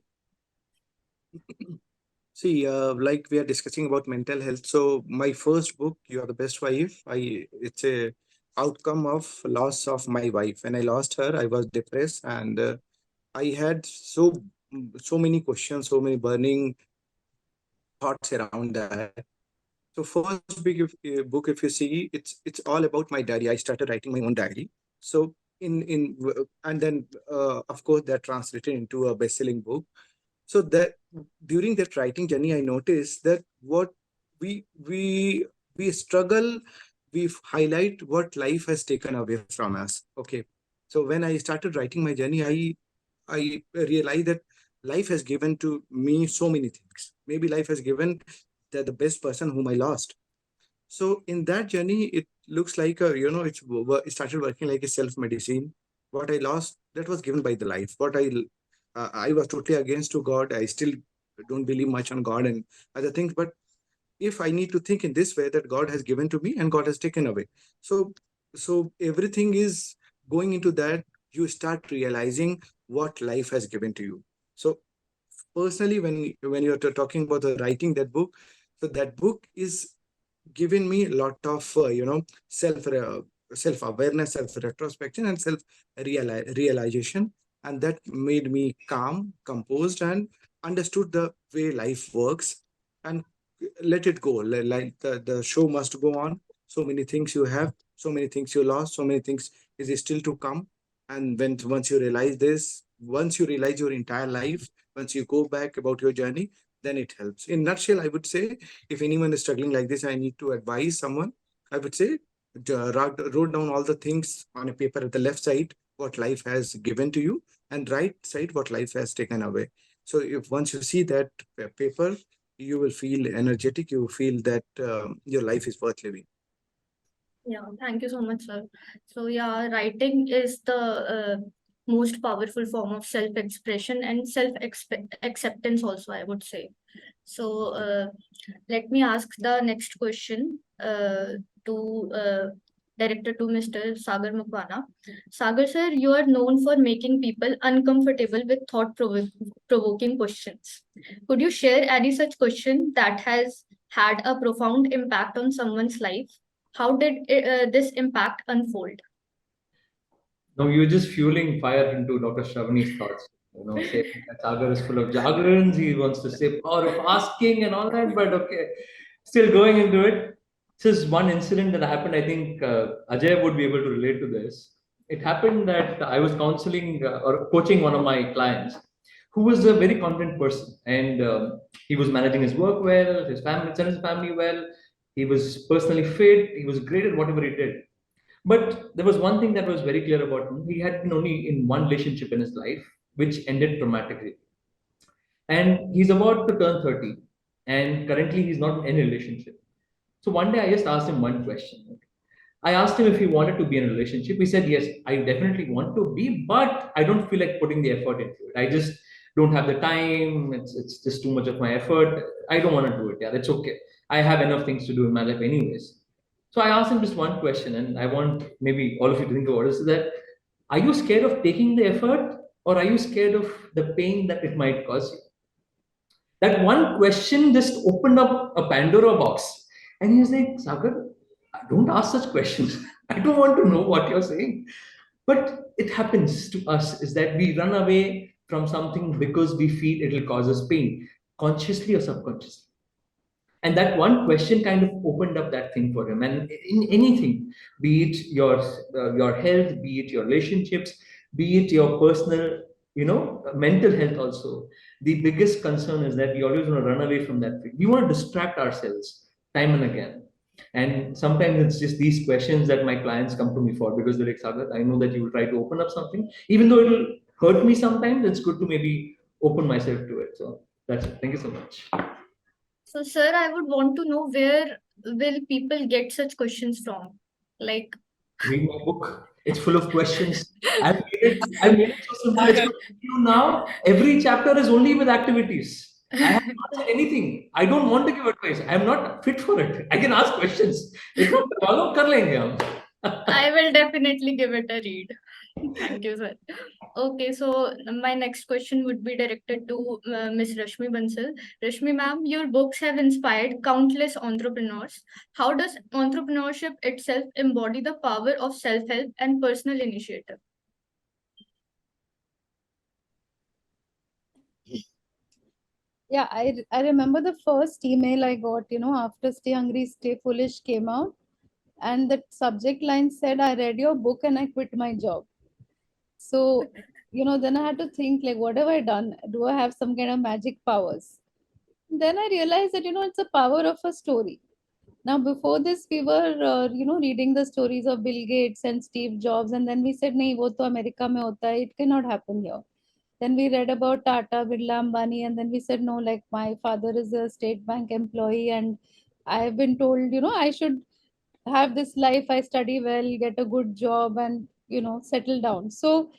See, like we are discussing about mental health. So my first book, You Are the Best Wife, it's a outcome of loss of my wife. When I lost her, I was depressed, and I had so many questions, so many burning thoughts around that. So first big book, if you see, it's all about my diary. I started writing my own diary. So and then of course that translated into a best-selling book. So that during that writing journey, I noticed that what we struggle, we highlight what life has taken away from us. Okay, so when I started writing my journey, I realized that life has given to me so many things. Maybe life has given they're the best person whom I lost. So in that journey, it looks like it started working like a self medicine. What I lost, that was given by the life. I was totally against to God. I still don't believe much on God and other things. But if I need to think in this way, that God has given to me and God has taken away. So everything is going into that. You start realizing what life has given to you. So personally, when you're talking about the writing that book, so that book is given me a lot of self self awareness, self retrospection, and self realization, and that made me calm, composed, and understood the way life works, and let it go. Like the show must go on. So many things you have, so many things you lost, so many things is still to come. And when once you realize this, once you realize your entire life, once you go back about your journey, then it helps. In nutshell, I would say, if anyone is struggling like this, I need to advise someone. I would say, wrote down all the things on a paper at the left side, what life has given to you, and right side, what life has taken away. So if once you see that paper, you will feel energetic. You will feel that your life is worth living. Yeah, thank you so much, sir. So yeah, writing is the most powerful form of self-expression and self-acceptance also, I would say. So let me ask the next question to directed to Mr. Sagar Makwana. Sagar sir, you are known for making people uncomfortable with thought-provoking questions. Could you share any such question that has had a profound impact on someone's life? How did this impact unfold? No, you're just fueling fire into Dr. Shravani's thoughts. Saying that Sagar is full of jargons. He wants to say power of asking and all that, but okay, still going into it. This is one incident that happened. I think Ajay would be able to relate to this. It happened that I was counseling or coaching one of my clients who was a very confident person, and he was managing his work well, his family well. He was personally fit. He was great at whatever he did. But there was one thing that was very clear about him. He had been only in one relationship in his life, which ended dramatically. And he's about to turn 30. And currently, he's not in a relationship. So one day, I just asked him one question. I asked him if he wanted to be in a relationship. He said, yes, I definitely want to be, but I don't feel like putting the effort into it. I just don't have the time. It's just too much of my effort. I don't want to do it. Yeah, that's okay. I have enough things to do in my life, anyways. So I asked him just one question, and I want maybe all of you to think about this: is that are you scared of taking the effort, or are you scared of the pain that it might cause you? That one question just opened up a Pandora box. And he's like, Sagar, don't ask such questions. I don't want to know what you're saying. But it happens to us is that we run away from something because we feel it will cause us pain, consciously or subconsciously. And that one question kind of opened up that thing for him. And in anything, be it your health, be it your relationships, be it your personal, mental health also, the biggest concern is that we always want to run away from that thing. We want to distract ourselves time and again. And sometimes it's just these questions that my clients come to me for, because they're like, Sagar, I know that you will try to open up something, even though it'll hurt me sometimes. It's good to maybe open myself to it. So that's it. Thank you so much. So, sir, I would want to know, where will people get such questions from? Like, Read my book. It's full of questions. I've made it so simple. It's for you now. Every chapter is only with activities. I have not said anything. I don't want to give advice. I'm not fit for it. I can ask questions. If not, follow kar lenge hum. I will definitely give it a read. Thank you, sir. Okay, so my next question would be directed to Ms. Rashmi Bansal. Rashmi ma'am, your books have inspired countless entrepreneurs. How does entrepreneurship itself embody the power of self-help and personal initiative? Yeah, I remember the first email I got, after Stay Hungry, Stay Foolish came out. And the subject line said, I read your book and I quit my job. So, then I had to think, like, what have I done? Do I have some kind of magic powers? Then I realized that, it's a power of a story. Now, before this, we were, reading the stories of Bill Gates and Steve Jobs, and then we said, "Nahi, wo to America mein hota hai. It cannot happen here." Then we read about Tata, Birla, Ambani, and then we said, no, like my father is a state bank employee, and I've been told, I should have this life. I study well, get a good job, and settle down. So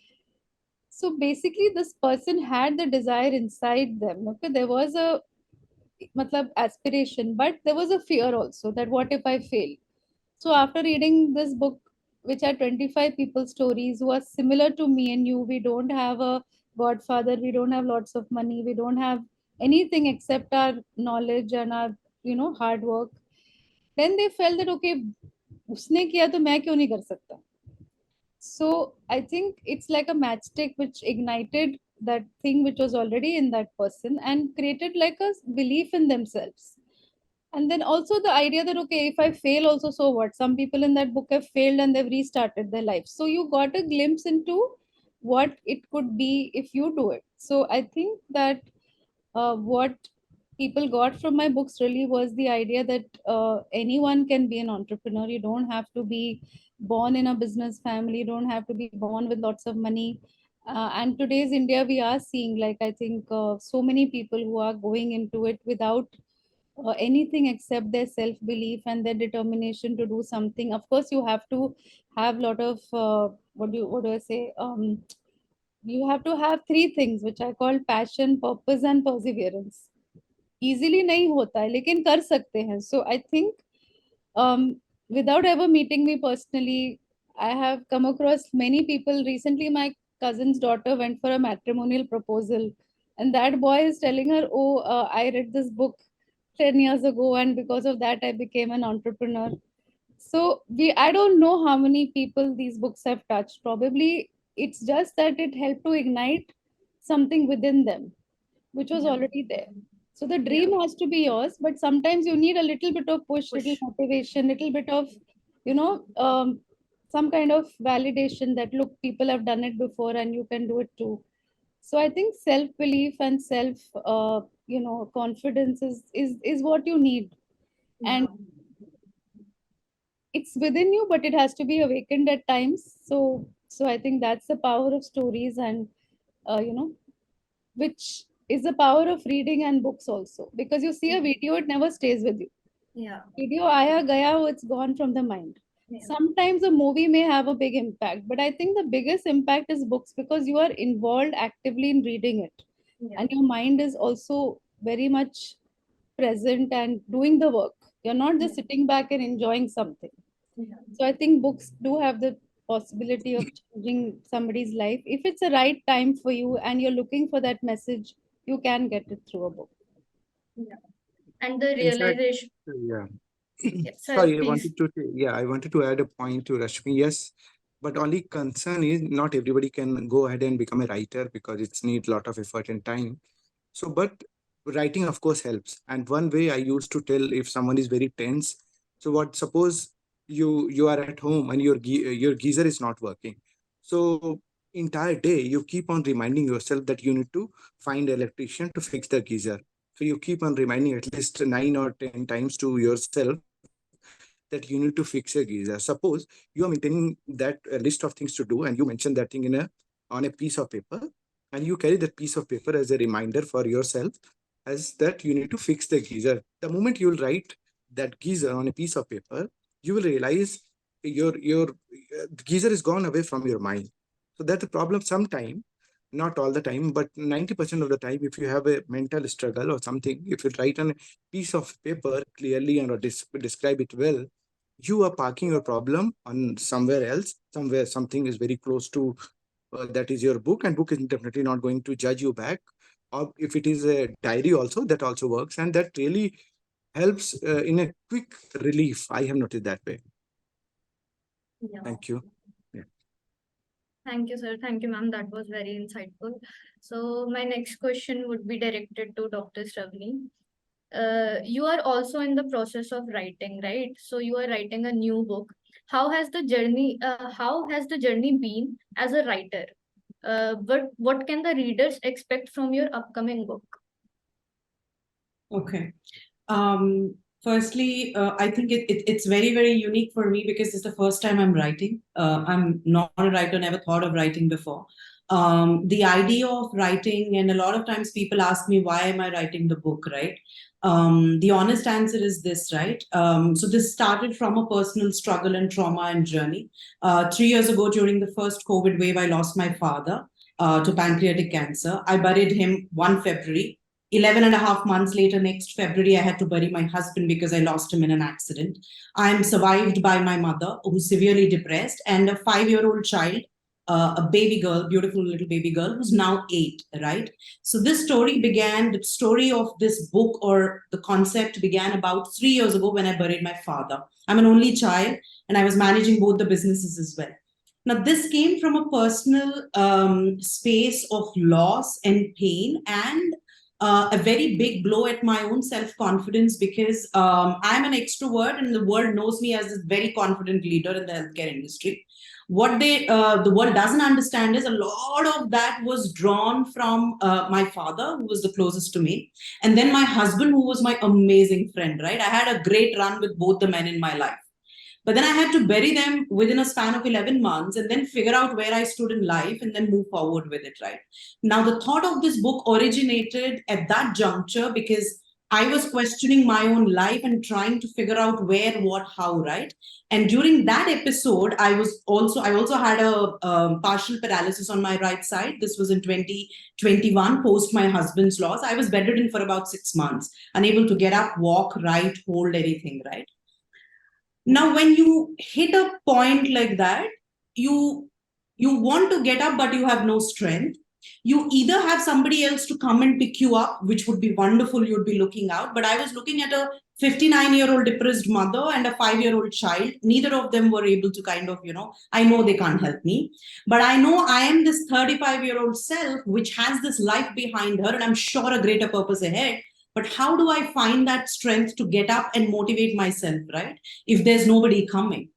basically, this person had the desire inside them. Okay, there was a matlab aspiration, but there was a fear also that what if I fail? So after reading this book, which are 25 people's stories who are similar to me and you, we don't have a godfather, we don't have lots of money, we don't have anything except our knowledge and our hard work. Then they felt that okay, उसने किया तो मैं क्यों नहीं कर सकता? So I think it's like a matchstick which ignited that thing which was already in that person and created like a belief in themselves. And then also the idea that okay, if I fail also, so what? Some people in that book have failed and they've restarted their life. So you got a glimpse into what it could be if you do it. So I think that what people got from my books really was the idea that anyone can be an entrepreneur. You don't have to be born in a business family, you don't have to be born with lots of money. And today's India, we are seeing, like, I think so many people who are going into it without anything except their self belief and their determination to do something. Of course, you have to have a lot of what do I say? You have to have three things which I call passion, purpose, and perseverance. Easily नहीं होता है लेकिन कर सकते हैं. So I think without ever meeting me personally, I have come across many people. Recently, my cousin's daughter went for a matrimonial proposal, and that boy is telling her, "Oh, I read this book 10 years ago, and because of that, I became an entrepreneur." So I don't know how many people these books have touched. Probably it's just that it helped to ignite something within them, which was already there. So the dream has to be yours, but sometimes you need a little bit of push, little motivation, little bit of, some kind of validation that look, people have done it before and you can do it too. So I think self belief and self, confidence is what you need, and it's within you, but it has to be awakened at times. So I think that's the power of stories, and which is the power of reading and books also, because you see a video, it never stays with you. Video aaya gaya, it's gone from the mind. Sometimes a movie may have a big impact, but I think the biggest impact is books, because you are involved actively in reading it, and your mind is also very much present and doing the work. You're not just sitting back and enjoying something. So I think books do have the possibility of changing somebody's life. If it's the right time for you and you're looking for that message, you can get it through a book. And the In fact, realization. yeah. Sir, Sorry, please. I wanted to add a point to Rashmi. Yes, but only concern is not everybody can go ahead and become a writer because it's need lot of effort and time. So, but writing of course helps. And one way I used to tell if someone is very tense, so what? Suppose you are at home and your geyser is not working. So entire day you keep on reminding yourself that you need to find an electrician to fix the geyser. So you keep on reminding at least 9 or 10 times to yourself that you need to fix a geyser. Suppose you are maintaining that list of things to do, and you mention that thing on a piece of paper, and you carry that piece of paper as a reminder for yourself as that you need to fix the geyser. The moment you will write that geyser on a piece of paper, you will realize your geyser is gone away from your mind. So that's the problem. Sometime, not all the time, but 90% of the time, if you have a mental struggle or something, if you write on a piece of paper clearly and or describe it well, you are parking your problem on somewhere else, somewhere something is very close to that is your book, and book is definitely not going to judge you back. Or if it is a diary also, that also works, and that really helps in a quick relief. I have noticed that way. Thank you. Thank you, sir. Thank you, ma'am. That was very insightful. So my next question would be directed to Dr. Sravani. You are also in the process of writing, right? So you are writing a new book. How has the journey been as a writer? But what can the readers expect from your upcoming book? Okay. Firstly, I think it's very, very unique for me because it's the first time I'm writing. I'm not a writer, never thought of writing before. The idea of writing, and a lot of times people ask me, why am I writing the book, right? The honest answer is this, right? So this started from a personal struggle and trauma and journey. 3 years ago, during the first COVID wave, I lost my father to pancreatic cancer. I buried him 1 February. 11 and a half months later, next February, I had to bury my husband because I lost him in an accident. I'm survived by my mother, who's severely depressed, and a 5-year-old child, a baby girl, beautiful little baby girl, who's now 8, right? So this story began, the story of this book or the concept began about 3 years ago when I buried my father. I'm an only child and I was managing both the businesses as well. Now, this came from a personal space of loss and pain, and a very big blow at my own self-confidence, because I'm an extrovert and the world knows me as a very confident leader in the healthcare industry. What the world doesn't understand is a lot of that was drawn from my father, who was the closest to me, and then my husband, who was my amazing friend, right? I had a great run with both the men in my life. But then I had to bury them within a span of 11 months and then figure out where I stood in life and then move forward with it, right? Now, the thought of this book originated at that juncture because I was questioning my own life and trying to figure out where, what, how, right? And during that episode, I also had a partial paralysis on my right side. This was in 2021, post my husband's loss. I was bedridden for about 6 months, unable to get up, walk, write, hold anything, right? Now, when you hit a point like that, you want to get up, but you have no strength. You either have somebody else to come and pick you up, which would be wonderful, you'd be looking out. But I was looking at a 59-year-old depressed mother and a 5-year-old child. Neither of them were able to kind of, I know they can't help me. But I know I am this 35-year-old self, which has this life behind her, and I'm sure a greater purpose ahead. But how do I find that strength to get up and motivate myself, right? If there's nobody coming.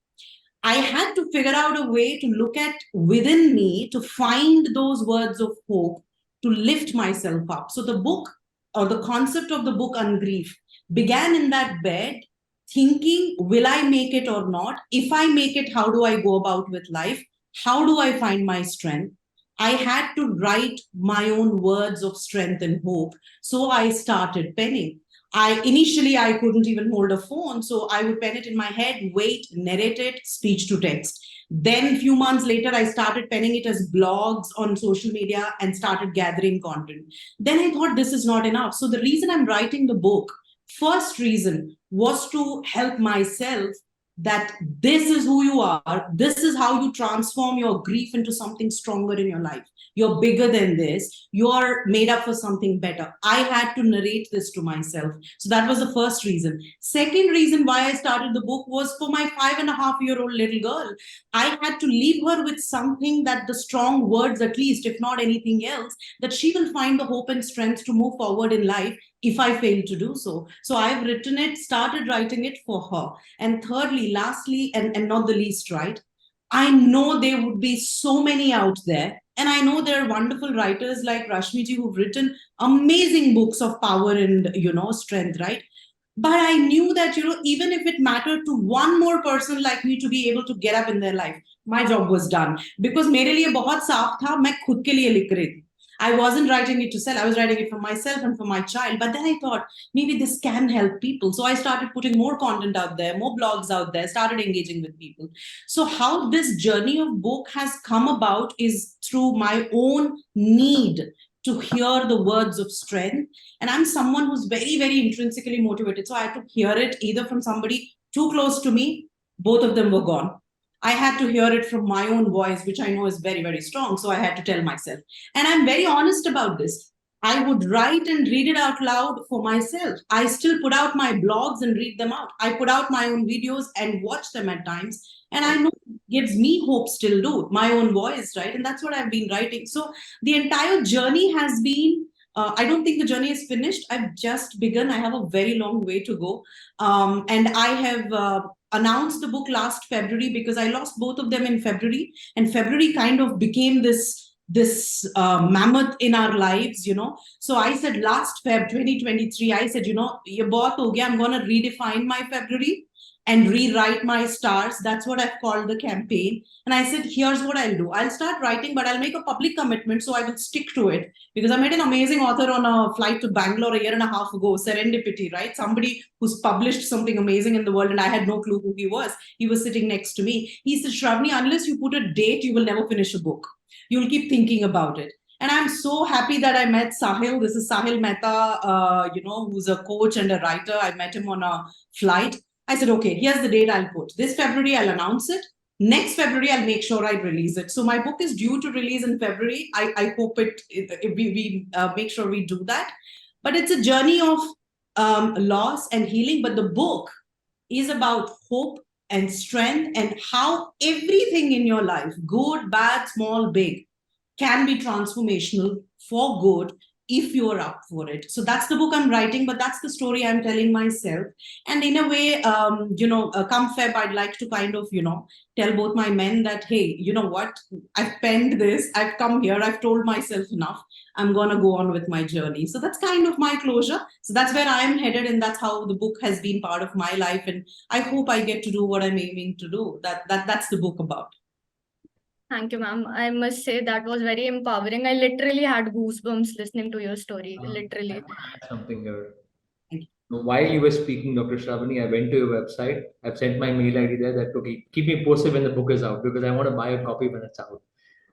I had to figure out a way to look at within me to find those words of hope to lift myself up. So the book, or the concept of the book Ungrief, began in that bed thinking, will I make it or not? If I make it, how do I go about with life? How do I find my strength? I had to write my own words of strength and hope. So I started penning. Initially, I couldn't even hold a phone, so I would pen it in my head, wait, narrate it, speech to text. Then a few months later, I started penning it as blogs on social media and started gathering content. Then I thought this is not enough. So the reason I'm writing the book, first reason, was to help myself that this is who you are. This is how you transform your grief into something stronger in your life. You're bigger than this. You're made up for something better. I had to narrate this to myself. So that was the first reason. Second reason why I started the book was for my 5.5-year-old little girl. I had to leave her with something that the strong words, at least, if not anything else, that she will find the hope and strength to move forward in life if I fail to do so. So I've written it, started writing it for her. And thirdly, lastly, and not the least, right? I know there would be so many out there. And I know there are wonderful writers like Rashmi Ji who've written amazing books of power and, strength, right? But I knew that, even if it mattered to one more person like me to be able to get up in their life, my job was done. Because मेरे लिए बहुत साफ था, मैं खुद के लिए लिख रही थी. I wasn't writing it to sell. I was writing it for myself and for my child. But then I thought, maybe this can help people. So I started putting more content out there, more blogs out there, started engaging with people. So how this journey of book has come about is through my own need to hear the words of strength. And I'm someone who's very, very intrinsically motivated. So I had to hear it either from somebody too close to me, both of them were gone. I had to hear it from my own voice, which I know is very, very strong. So I had to tell myself. And I'm very honest about this. I would write and read it out loud for myself. I still put out my blogs and read them out. I put out my own videos and watch them at times. And I know it gives me hope still do, my own voice, right? And that's what I've been writing. So the entire journey has been, I don't think the journey is finished. I've just begun. I have a very long way to go. And I have announced the book last February because I lost both of them in February. And February kind of became this mammoth in our lives, So I said last Feb 2023, I said, ye bahut ho gaya, I'm going to redefine my February. and rewrite my stars. That's what I've called the campaign. And I said, here's what I'll do. I'll start writing, but I'll make a public commitment, so I will stick to it. Because I met an amazing author on a flight to Bangalore a year and a half ago, serendipity, right? Somebody who's published something amazing in the world, and I had no clue who he was. He was sitting next to me. He said, Shravani, unless you put a date, you will never finish a book. You'll keep thinking about it. And I'm so happy that I met Sahil. This is Sahil Mehta, who's a coach and a writer. I met him on a flight. I said, okay, here's the date I'll put. This February, I'll announce it. Next February, I'll make sure I release it. So my book is due to release in February. I hope we make sure we do that. But it's a journey of loss and healing. But the book is about hope and strength and how everything in your life, good, bad, small, big, can be transformational for good if you're up for it. So that's the book I'm writing, but that's the story I'm telling myself. And in a way, come Feb, I'd like to kind of, tell both my men that, hey, you know what? I've penned this, I've come here, I've told myself enough. I'm going to go on with my journey. So that's kind of my closure. So that's where I am headed. And that's how the book has been part of my life. And I hope I get to do what I'm aiming to do. That's the book about. Thank you, ma'am. I must say that was very empowering. I literally had goosebumps listening to your story. Literally. Something here. While you were speaking, Dr. Shravani, I went to your website. I've sent my mail ID there that, okay, keep me posted when the book is out because I want to buy a copy when it's out.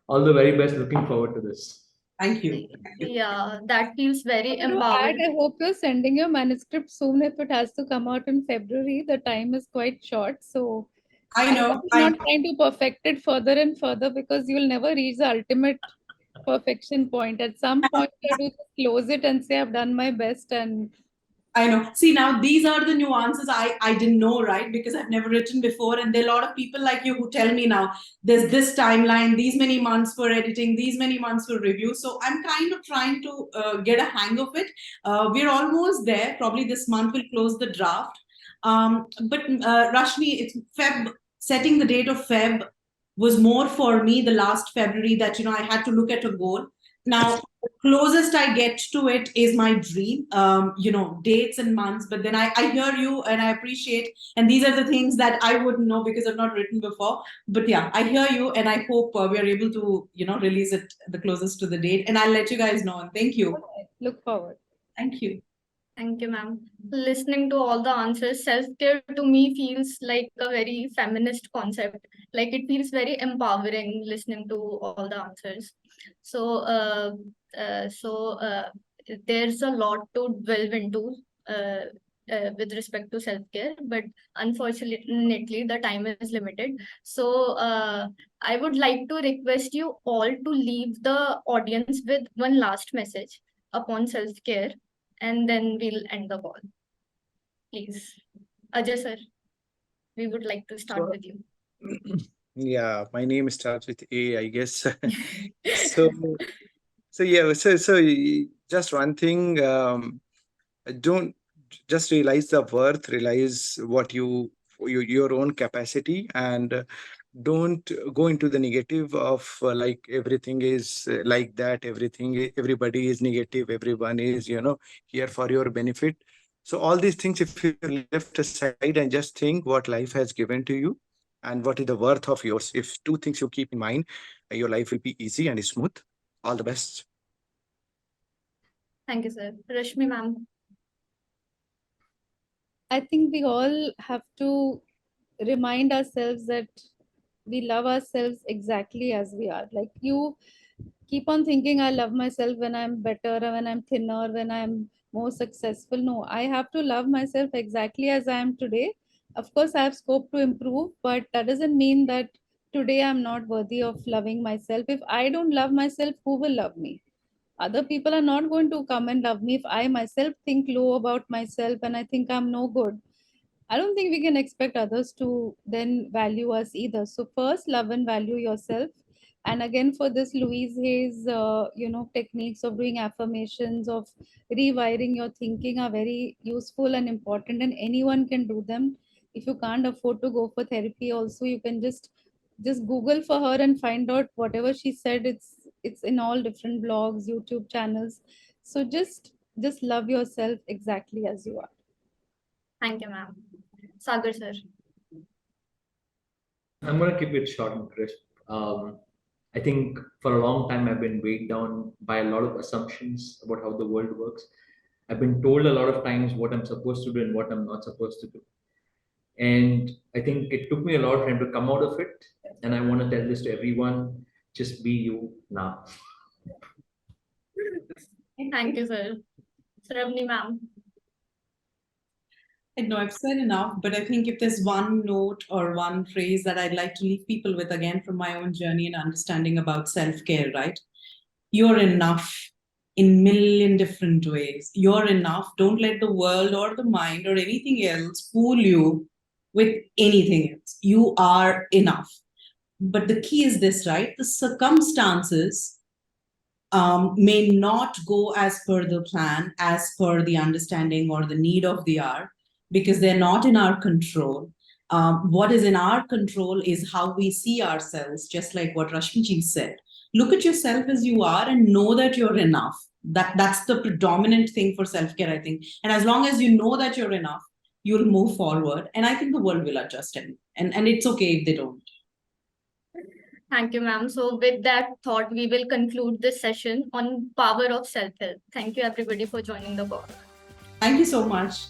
All the very best. Looking forward to this. Thank you. Yeah, that feels very To add, empowering. I hope you're sending your manuscript soon if it has to come out in February. The time is quite short. So I know. I'm not trying to perfect it further and further because you'll never reach the ultimate perfection point. At some point, you have to just close it and say, I've done my best. And I know. See, now these are the nuances I didn't know, right? Because I've never written before. And there are a lot of people like you who tell me now, there's this timeline, these many months for editing, these many months for review. So I'm kind of trying to get a hang of it. We're almost there. Probably this month we'll close the draft. But Rashmi, it's Feb, setting the date of Feb was more for me the last February that, I had to look at a goal. Now, the closest I get to it is my dream, dates and months. But then I hear you and I appreciate. And these are the things that I wouldn't know because I've not written before. But yeah, I hear you and I hope we are able to, release it the closest to the date. And I'll let you guys know. And thank you. okay, look forward. Thank you. Thank you, ma'am. Listening to all the answers, self-care to me feels like a very feminist concept. Like it feels very empowering listening to all the answers. So, there's a lot to delve into with respect to self-care, but unfortunately, the time is limited. So, I would like to request you all to leave the audience with one last message upon self-care, and then we'll end the call. Please. Ajay sir, we would like to start with you. Yeah, my name starts with A, I guess. So, just one thing, don't just realize the worth, realize what your own capacity, and don't go into the negative of like everything is like that, everybody is negative, everyone is, here for your benefit. So all these things, if you left aside and just think what life has given to you and what is the worth of yours, if two things you keep in mind, your life will be easy and smooth. All the best. Thank you, sir. Rashmi ma'am. I think we all have to remind ourselves that we love ourselves exactly as we are. Like you keep on thinking, I love myself when I'm better, or when I'm thinner, when I'm more successful. No, I have to love myself exactly as I am today. Of course, I have scope to improve, but that doesn't mean that today I'm not worthy of loving myself. If I don't love myself, who will love me? Other people are not going to come and love me if I myself think low about myself and I think I'm no good. I don't think we can expect others to then value us either. So first, love and value yourself. And again, for this, Louise Hay's, techniques of doing affirmations, of rewiring your thinking are very useful and important, and anyone can do them. If you can't afford to go for therapy, also you can just Google for her and find out whatever she said. It's in all different blogs, YouTube channels. So just love yourself exactly as you are. Thank you, ma'am. Sagar sir. I'm going to keep it short and crisp. I think for a long time I've been weighed down by a lot of assumptions about how the world works. I've been told a lot of times what I'm supposed to do and what I'm not supposed to do. And I think it took me a lot of time to come out of it. And I want to tell this to everyone, just be you now. Thank you, sir. Sravani ma'am. I know I've said enough, but I think if there's one note or one phrase that I'd like to leave people with, again, from my own journey and understanding about self-care, right? You're enough in million different ways. You're enough. Don't let the world or the mind or anything else fool you with anything else. You are enough. But the key is this, right? The circumstances may not go as per the plan, as per the understanding or the need of the hour, because they're not in our control. What is in our control is how we see ourselves, just like what Rashmi Ji said. Look at yourself as you are and know that you're enough. That's the predominant thing for self-care, I think. And as long as you know that you're enough, you'll move forward. And I think the world will adjust, and it's okay if they don't. Thank you, ma'am. So with that thought, we will conclude this session on power of self-help. Thank you, everybody, for joining the call. Thank you so much.